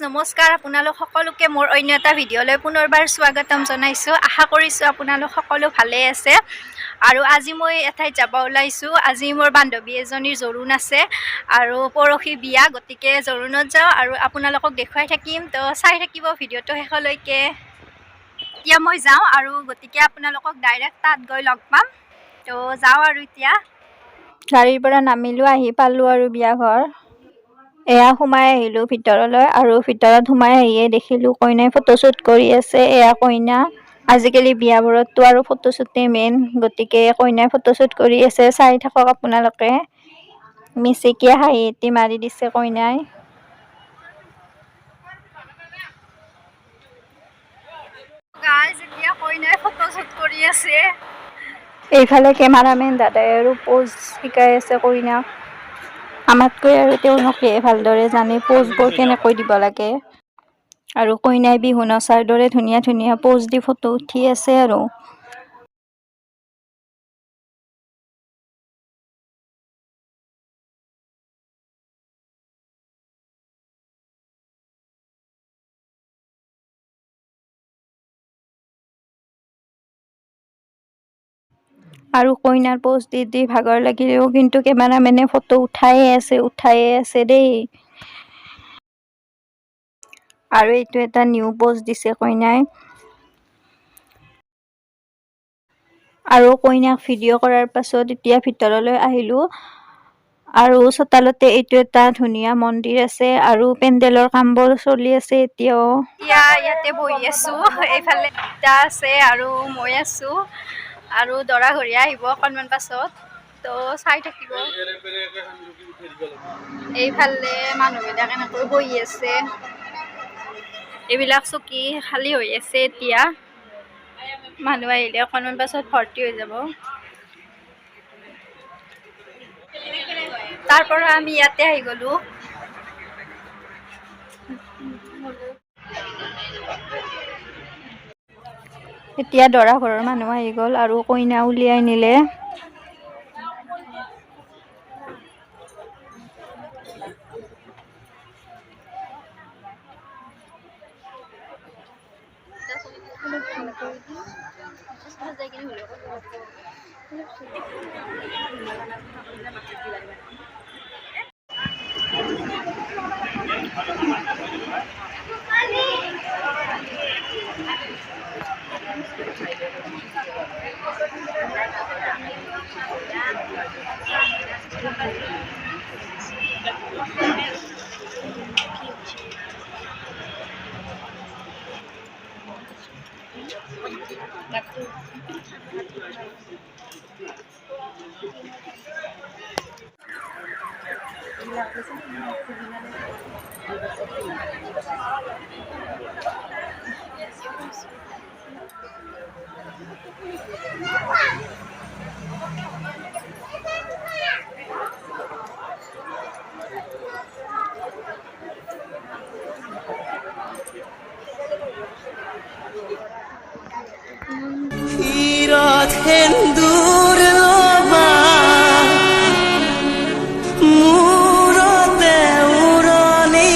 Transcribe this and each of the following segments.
নমস্কাৰ আপোনালোক সকলোকে মোৰ অন্য এটা ভিডিঅ'লৈ পুনৰবাৰ স্বাগতম জনাইছোঁ। আশা কৰিছোঁ আপোনালোক সকলো ভালে আছে। আৰু আজি মই এঠাইত যাব ওলাইছোঁ। আজি মোৰ বান্ধৱী এজনীৰ জোৰোণ আছে আৰু পৰহি বিয়া, গতিকে জোৰোণত যাওঁ আৰু আপোনালোকক দেখুৱাই থাকিম। তো চাই থাকিব ভিডিঅ'টো শেষলৈকে। এতিয়া মই যাওঁ আৰু গতিকে আপোনালোকক ডাইৰেক্ট তাত গৈ লগ পাম। তো যাওঁ আৰু এতিয়া গাড়ীৰ পৰা নামিলোঁ, আহি পালোঁ আৰু বিয়া ঘৰ। এয়া সোমাই আহিলোঁ ভিতৰলৈ আৰু ভিতৰত সোমাই আহিয়ে দেখিলোঁ কইনাই ফটোশ্বুট কৰি আছে। এয়া কইনা। আজিকালি বিয়াবোৰততো আৰু ফটোশ্বুটেই মেইন, গতিকে কইনাই ফটোশ্বুট কৰি আছে। চাই থাকক আপোনালোকে। মিচিকিয়া হাঁহি এটি মাৰি দিছে কইনাই। গাইজ, এতিয়া কইনাই ফটোশ্বুট কৰি আছে। এইফালে কেমেৰামেন দাদাই আৰু প'জ শিকাই আছে কইনাক। আমাতকৈ আৰু তেওঁলোকে ভালদৰে জানে প'জবোৰ কেনেকৈ দিব লাগে। আৰু কইনাই বিহু নচাৰ দৰে ধুনীয়া ধুনীয়া প'জ দি ফটো উঠি আছে আৰু। আৰু কইনাৰ প'জ দি দি ভাগৰ লাগিলেও কিন্তু কেমেৰামেনে ফটো উঠায়ে আছে দেই। আৰু এইটো এটা নিউ প'জ দিছে কইনাই। আৰু কইনাক ভিডিঅ' কৰাৰ পাছত এতিয়া ভিতৰলৈ আহিলোঁ। আৰু চোতালতে এইটো এটা ধুনীয়া মন্দিৰ আছে আৰু পেণ্ডেলৰ কামবোৰ চলি আছে এতিয়াও। ইয়াতে বহি আছোঁ। এইফালে ইটা আছে আৰু মই আছোঁ আৰু দৰা ঘৰীয়া আহিব অকণমান পাছত। তো চাই থাকিব। এইফালে মানুহবিলাক এনেকৈ বহি আছে। এইবিলাক চকী খালী হৈ আছে এতিয়া। মানুহ আহিলে অকণমান পাছত ভৰ্তি হৈ যাব। তাৰ পৰা আমি ইয়াতে আহি গ'লোঁ। এতিয়া দৰা ঘৰৰ মানুহ আহি গ'ল আৰু কইনা উলিয়াই নিলে। Hirat hendur loba murate urani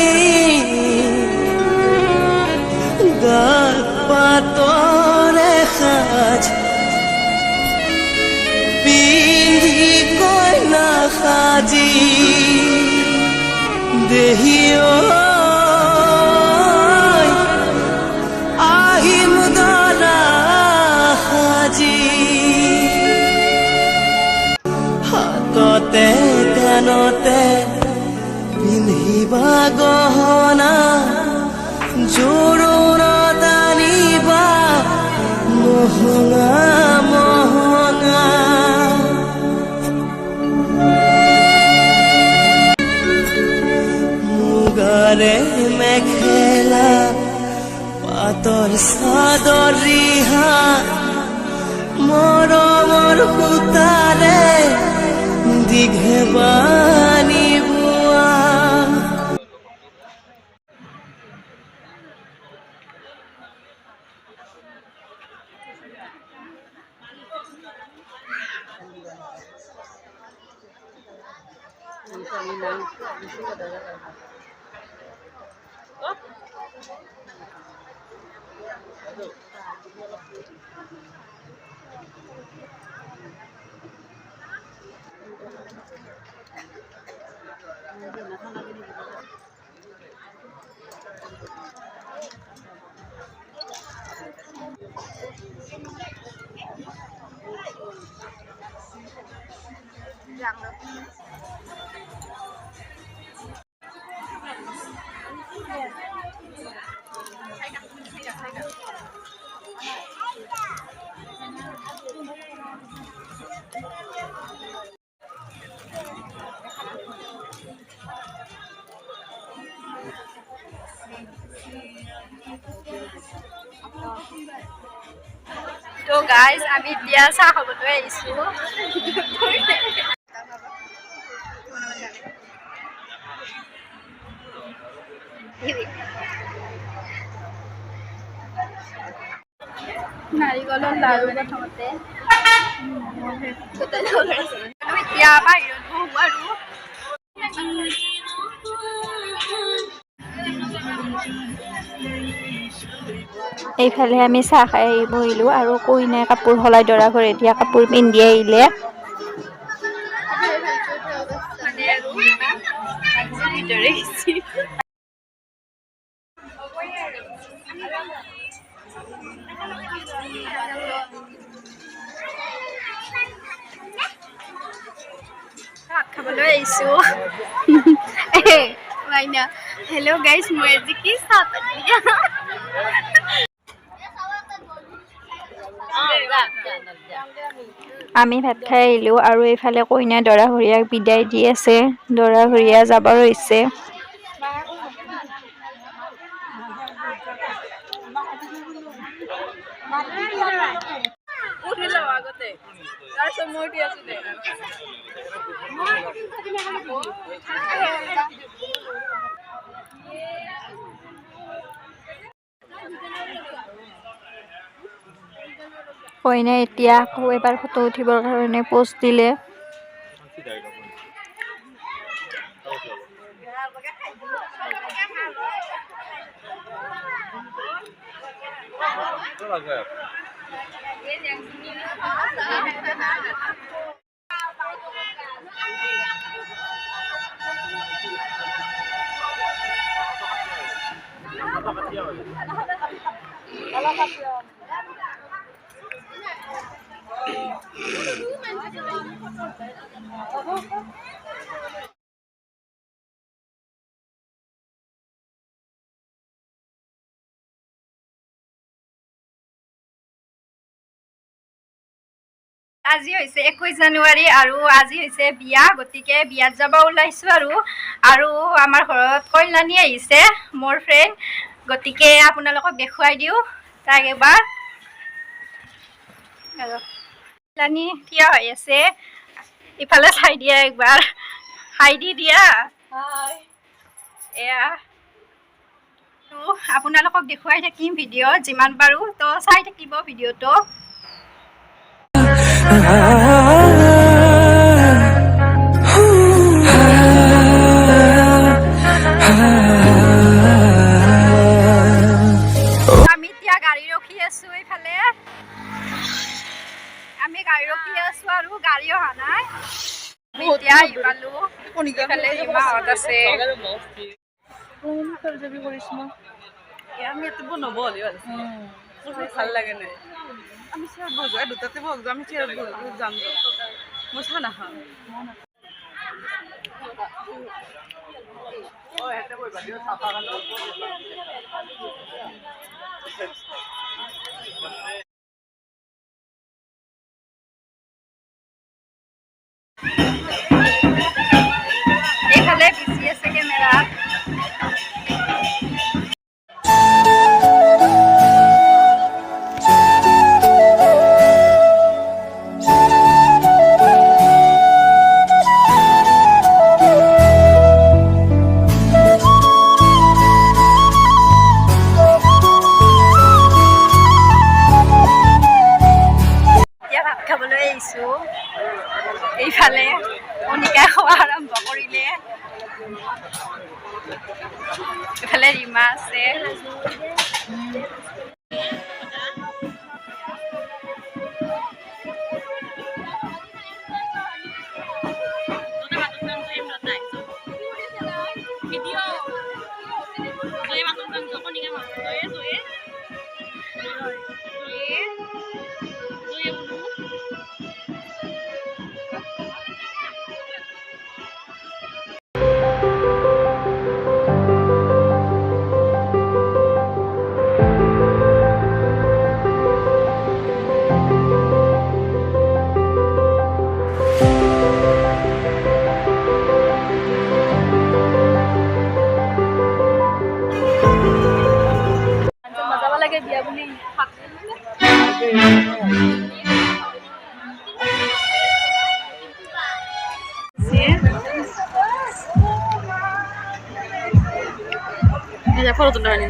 gal patore khaj pindhi koina khaji dehio হাততে কাণতে পিন্ধিবা গহনা জোৰোণত আনিবা মহঙা মহঙা মুগাৰে মেখেলা পাতৰ চাদৰ ৰিহা মৰমৰ সূতাৰে দীঘে বানি বোৱা তো গাইজ আমি এতিয়া চাহ খাবলৈ আহিছোঁ। নাৰিকলৰ লাৰু প্ৰথমতে এতিয়া বাহিৰত বহো আৰু এইফালে আমি চাহ খাই বহিলোঁ আৰু কইনাই কাপোৰ সলাই দৰা ঘৰে এতিয়া কাপোৰ পিন্ধি আহিলে। ভাত খাবলৈ আহিছোঁ। মাইনা হেল্ল' গাইজ মই আজি কি চাহ পাতি আমি ভাত খাই আহিলোঁ আৰু এইফালে কইনা দৰাঘৰীয়াক বিদায় দি আছে। দৰাঘৰীয়া যাব হৈছে। কইনাই এতিয়া আকৌ এবাৰ ফটো উঠিবৰ কাৰণে পোষ্ট দিলে। আজি হৈছে 21 জানুৱাৰী আৰু আজি হৈছে বিয়া, গতিকে বিয়াত যাব ওলাইছোঁ আৰু আমাৰ ঘৰত কল্যাণী আহিছে মোৰ ফ্ৰেণ্ড, গতিকে আপোনালোকক দেখুৱাই দিওঁ তাক এবাৰ। কল্যাণী থিয় হৈ আছে, ইফালে চাই দিয়া একবাৰ, হাই দি দিয়া। এয়া তো আপোনালোকক দেখুৱাই থাকিম ভিডিঅ' যিমান পাৰোঁ, তো চাই থাকিব ভিডিঅ'টো। আমি এতিয়া গাড়ী ৰখি আছোঁ, এইফালে আমি গাড়ী ৰখি আছোঁ আৰু গাড়ী অহা নাই। আমি এতিয়া আহি পালোঁ, এইফালে হিমাহত আছে। আমি এত নবল ভাল লাগে নাই, আমি চেয়ার বসবো দুটাতে বসবো, আমি চেয়ার যাম মই চাহ নাখাওঁ। এইফালে বিজি আছে কেমেৰাত। এইফালে কণিকাই খোৱা আৰম্ভ কৰিলে। ইফালে ৰীমা আছে। মজা লাগে বিয়া বুলি ফটো তুলে আনি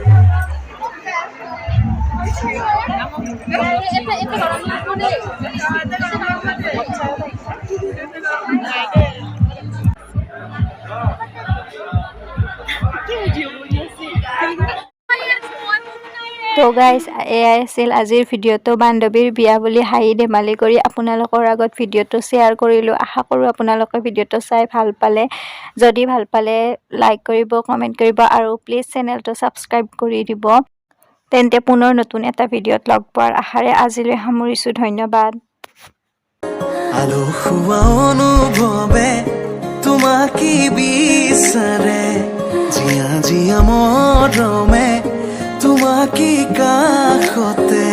তো গাইজ এয়াই আছিল আজিৰ ভিডিঅ'টো বান্ধৱীৰ বিয়া বুলি হাঁহি ধেমালি কৰি আপোনালোকৰ আগত ভিডিঅ'টো শ্বেয়াৰ কৰিলোঁ। আশা কৰোঁ আপোনালোকে ভিডিঅ'টো চাই ভাল পালে। যদি ভাল পালে লাইক কৰিব, কমেণ্ট কৰিব আৰু প্লিজ চেনেলটো ছাবস্ক্ৰাইব কৰি দিব। তেন্তে পুনৰ নতুন এটা ভিডিঅ'ত লগ পোৱাৰ আশাৰে আজিলৈ সামৰিছোঁ। ধন্যবাদ। আলসুৱা অনুভৱে তোমাকে বিচাৰে, জিয়া জিয়া মৰমে তোমাকে কাষতে